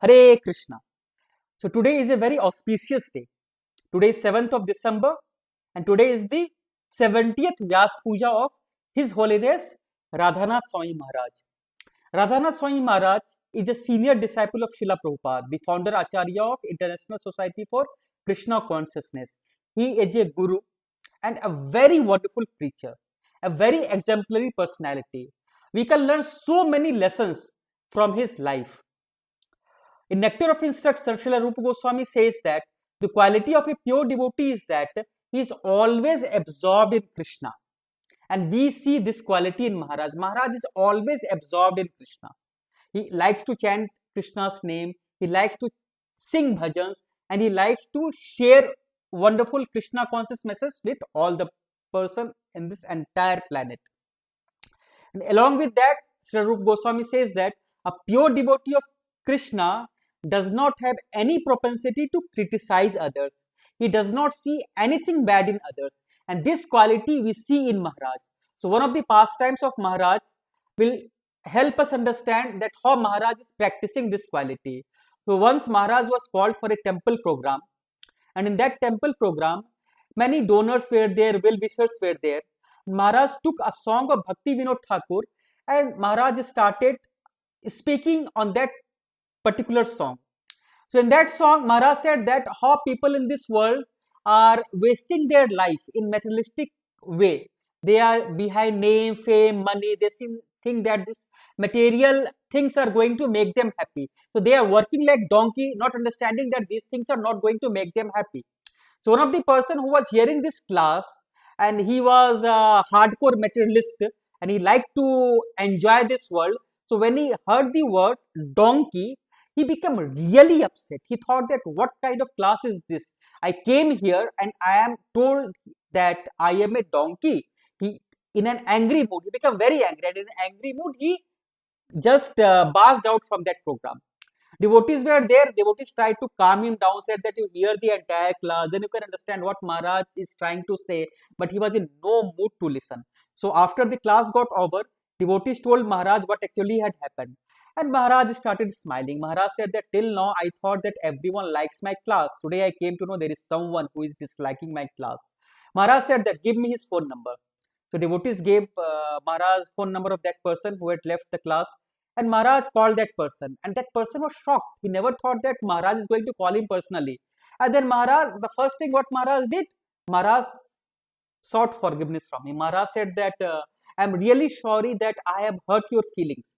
Hare Krishna. So today is a very auspicious day. Today is 7th of December and today is the 70th Vyas Puja of His Holiness Radhanath Swami Maharaj. Radhanath Swami Maharaj is a senior disciple of Srila Prabhupada, the founder Acharya of International Society for Krishna Consciousness. He is a guru and a very wonderful preacher, a very exemplary personality. We can learn so many lessons from his life. In Nectar of Instruction, Srila Rupa Goswami says that the quality of a pure devotee is that he is always absorbed in Krishna. And we see this quality in Maharaj. Maharaj is always absorbed in Krishna. He likes to chant Krishna's name, he likes to sing bhajans, and he likes to share wonderful Krishna conscious messages with all the person in this entire planet. And along with that, Sri Rupa Goswami says that a pure devotee of Krishna does not have any propensity to criticize others. He does not see anything bad in others. And this quality we see in Maharaj. So one of the pastimes of Maharaj will help us understand that how Maharaj is practicing this quality. So once Maharaj was called for a temple program, and in that temple program, many donors were there, well-wishers were there. Maharaj took a song of Bhakti Vinod Thakur and Maharaj started speaking on that particular song. So in that song, Maharaj said that how people in this world are wasting their life in materialistic way. They are behind name, fame, money. They think that this material things are going to make them happy. So they are working like donkey, not understanding that these things are not going to make them happy. So one of the person who was hearing this class and he was a hardcore materialist and he liked to enjoy this world. So when he heard the word donkey, he became really upset. He thought that what kind of class is this? I came here and I am told that I am a donkey. He, in an angry mood, he became very angry, and in an angry mood, he just buzzed out from that program. Devotees were there. Devotees tried to calm him down, said that you hear the entire class, then you can understand what Maharaj is trying to say. But he was in no mood to listen. So after the class got over, devotees told Maharaj what actually had happened. And Maharaj started smiling. Maharaj said that till now I thought that everyone likes my class. Today I came to know there is someone who is disliking my class. Maharaj said that give me his phone number. So devotees gave Maharaj phone number of that person who had left the class, and Maharaj called that person, and that person was shocked. He never thought that Maharaj is going to call him personally. And then Maharaj, the first thing what Maharaj did, Maharaj sought forgiveness from him. Maharaj said that I am really sorry that I have hurt your feelings.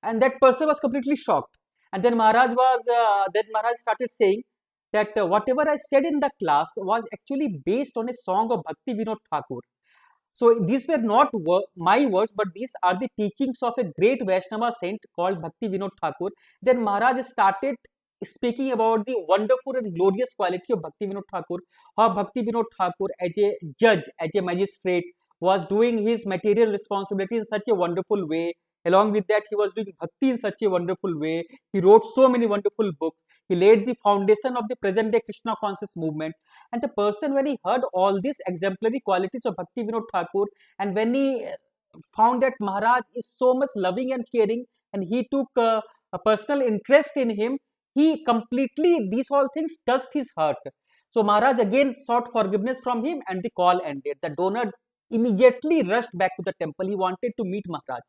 And that person was completely shocked. And then Maharaj started saying that whatever I said in the class was actually based on a song of Bhakti Vinod Thakur. So these were not my words, but these are the teachings of a great Vaishnava saint called Bhakti Vinod Thakur. Then Maharaj started speaking about the wonderful and glorious quality of Bhakti Vinod Thakur, how Bhakti Vinod Thakur as a judge, as a magistrate, was doing his material responsibility in such a wonderful way. Along with that, he was doing bhakti in such a wonderful way. He wrote so many wonderful books. He laid the foundation of the present day Krishna conscious movement. And the person, when he heard all these exemplary qualities of Bhakti Vinod Thakur, and when he found that Maharaj is so much loving and caring, and he took a personal interest in him, he completely, these all things touched his heart. So Maharaj again sought forgiveness from him, and the call ended. The donor immediately rushed back to the temple. He wanted to meet Maharaj.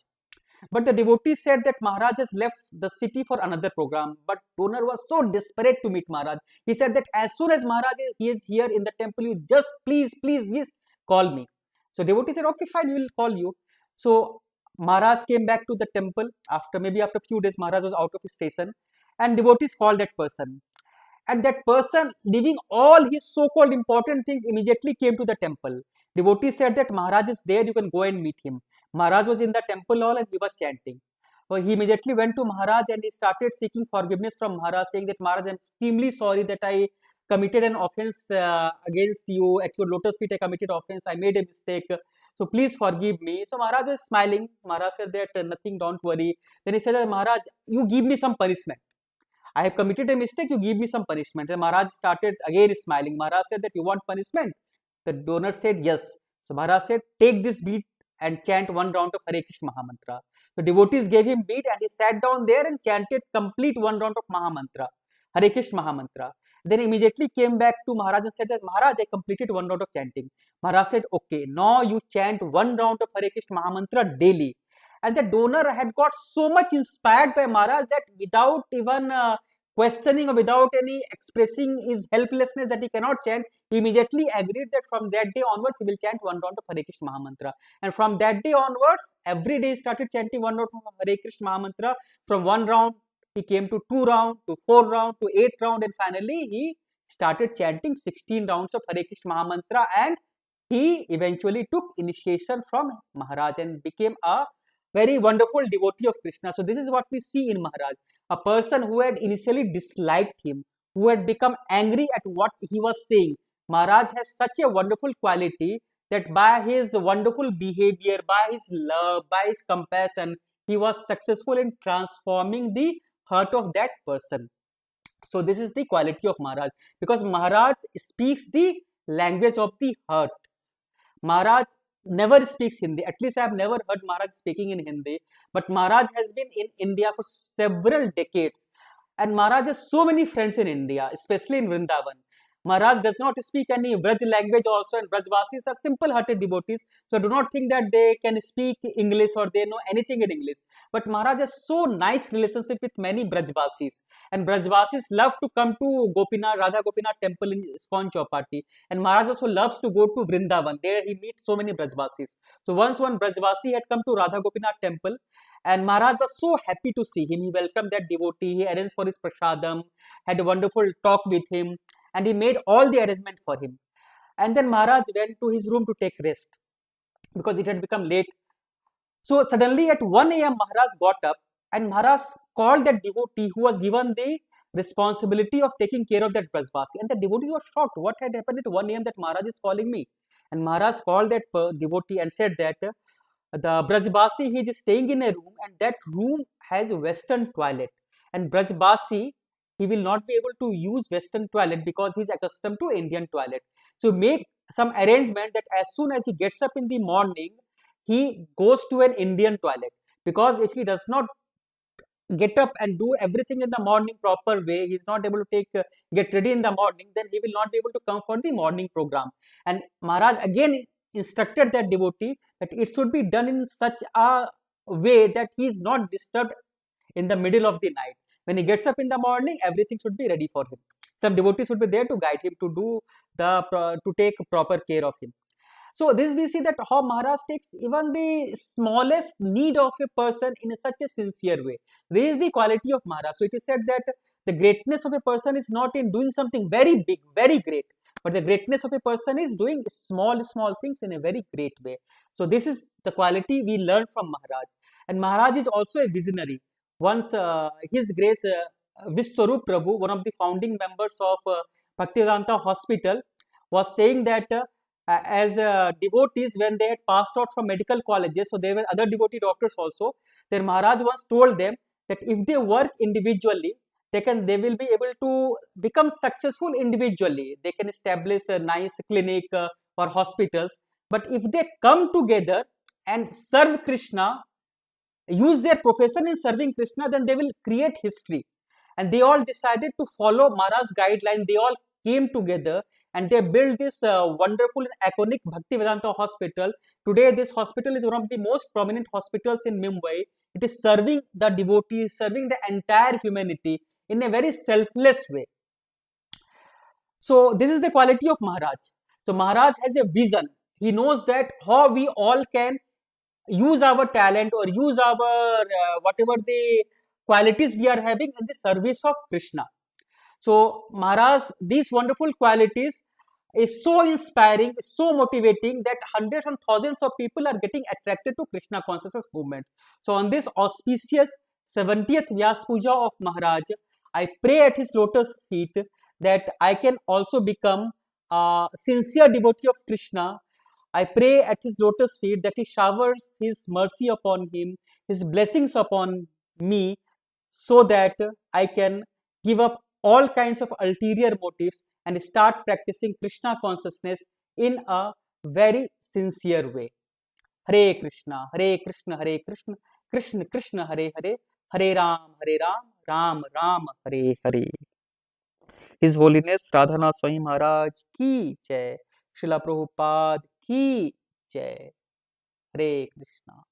But the devotee said that Maharaj has left the city for another program. But donor was so desperate to meet Maharaj. He said that as soon as Maharaj is here in the temple, you just please call me. So devotee said, okay, fine, we will call you. So Maharaj came back to the temple after a few days. Maharaj was out of his station, and devotees called that person. And that person, leaving all his so-called important things, immediately came to the temple. Devotee said that Maharaj is there, you can go and meet him. Maharaj was in the temple hall and he was chanting. So he immediately went to Maharaj and he started seeking forgiveness from Maharaj, saying that Maharaj, I am extremely sorry that I committed an offense against you. At your lotus feet I committed offense. I made a mistake. So please forgive me. So Maharaj was smiling. Maharaj said that nothing, don't worry. Then he said that Maharaj, you give me some punishment. I have committed a mistake, you give me some punishment. And Maharaj started again smiling. Maharaj said that you want punishment? The donor said yes. So Maharaj said, take this bead and chant one round of Hare Krishna Mahamantra. The devotees gave him meat and he sat down there and chanted complete one round of Mahamantra, Hare Krishna Mahamantra. Then immediately came back to Maharaj and said that Maharaj, I completed one round of chanting. Maharaj said, okay, now you chant one round of Hare Krishna Mahamantra daily. And the donor had got so much inspired by Maharaj that without even questioning or without any expressing his helplessness that he cannot chant, he immediately agreed that from that day onwards he will chant one round of Hare Krishna Mahamantra. And from that day onwards, every day he started chanting one round of Hare Krishna Mahamantra. From one round, he came to 2 round, to 4 round, to 8 round, and finally he started chanting 16 rounds of Hare Krishna Mahamantra, and he eventually took initiation from Maharaj and became a very wonderful devotee of Krishna. So this is what we see in Maharaj. A person who had initially disliked him, who had become angry at what he was saying. Maharaj has such a wonderful quality that by his wonderful behavior, by his love, by his compassion, he was successful in transforming the heart of that person. So this is the quality of Maharaj, because Maharaj speaks the language of the heart. Maharaj never speaks Hindi. At least I have never heard Maharaj speaking in Hindi. But Maharaj has been in India for several decades. And Maharaj has so many friends in India, especially in Vrindavan. Maharaj does not speak any Braj language also, and Brajvasis are simple-hearted devotees. So do not think that they can speak English or they know anything in English. But Maharaj has so nice relationship with many Brajvasis. And Brajvasis love to come to Gopinath, Radha Gopinath temple in ISKCON Chowpatty. And Maharaj also loves to go to Vrindavan. There he meets so many Brajvasis. So once one Brajvasi had come to Radha Gopinath temple, and Maharaj was so happy to see him. He welcomed that devotee. He arranged for his prasadam, had a wonderful talk with him, and he made all the arrangement for him. And then Maharaj went to his room to take rest because it had become late. So suddenly at 1 a.m. Maharaj got up and Maharaj called that devotee who was given the responsibility of taking care of that Brajvasi. And the devotees were shocked. What had happened at 1 a.m. that Maharaj is calling me? And Maharaj called that devotee and said that the Brajvasi, he is staying in a room, and that room has a western toilet. And Brajvasi, he will not be able to use western toilet because he is accustomed to Indian toilet. So make some arrangement that as soon as he gets up in the morning, he goes to an Indian toilet. Because if he does not get up and do everything in the morning proper way, he is not able to get ready in the morning, then he will not be able to come for the morning program. And Maharaj again instructed that devotee that it should be done in such a way that he is not disturbed in the middle of the night. When he gets up in the morning, everything should be ready for him. Some devotees should be there to guide him, to take proper care of him. So this we see that how Maharaj takes even the smallest need of a person in such a sincere way. This is the quality of Maharaj. So it is said that the greatness of a person is not in doing something very big, very great, but the greatness of a person is doing small things in a very great way. So this is the quality we learn from Maharaj. And Maharaj is also a visionary. Once His Grace Vishwarup Prabhu, one of the founding members of Bhaktivedanta Hospital, was saying that as devotees, when they had passed out from medical colleges, so there were other devotee doctors also, then Maharaj once told them that if they work individually, they will be able to become successful individually. They can establish a nice clinic or hospitals. But if they come together and serve Krishna, use their profession in serving Krishna, then they will create history. And they all decided to follow Maharaj's guideline. They all came together and they built this wonderful and iconic Bhaktivedanta Hospital. Today, this hospital is one of the most prominent hospitals in Mumbai. It is serving the devotees, serving the entire humanity in a very selfless way. So this is the quality of Maharaj. So Maharaj has a vision. He knows that how we all can use our talent or use our whatever the qualities we are having in the service of Krishna. So Maharaj, these wonderful qualities is so inspiring, so motivating that hundreds and thousands of people are getting attracted to Krishna consciousness movement. So on this auspicious 70th Vyas Puja of Maharaj, I pray at his lotus feet that I can also become a sincere devotee of Krishna. I pray at his lotus feet that he showers his mercy upon him, his blessings upon me, so that I can give up all kinds of ulterior motives and start practicing Krishna consciousness in a very sincere way. Hare Krishna, Hare Krishna, Hare Krishna, Krishna Krishna Hare Hare, Hare Ram Ram Ram Hare Hare. His holiness Radhanath Swami Maharaj की जय। श्रीला प्रभुपाद की जय। हरे कृष्णा।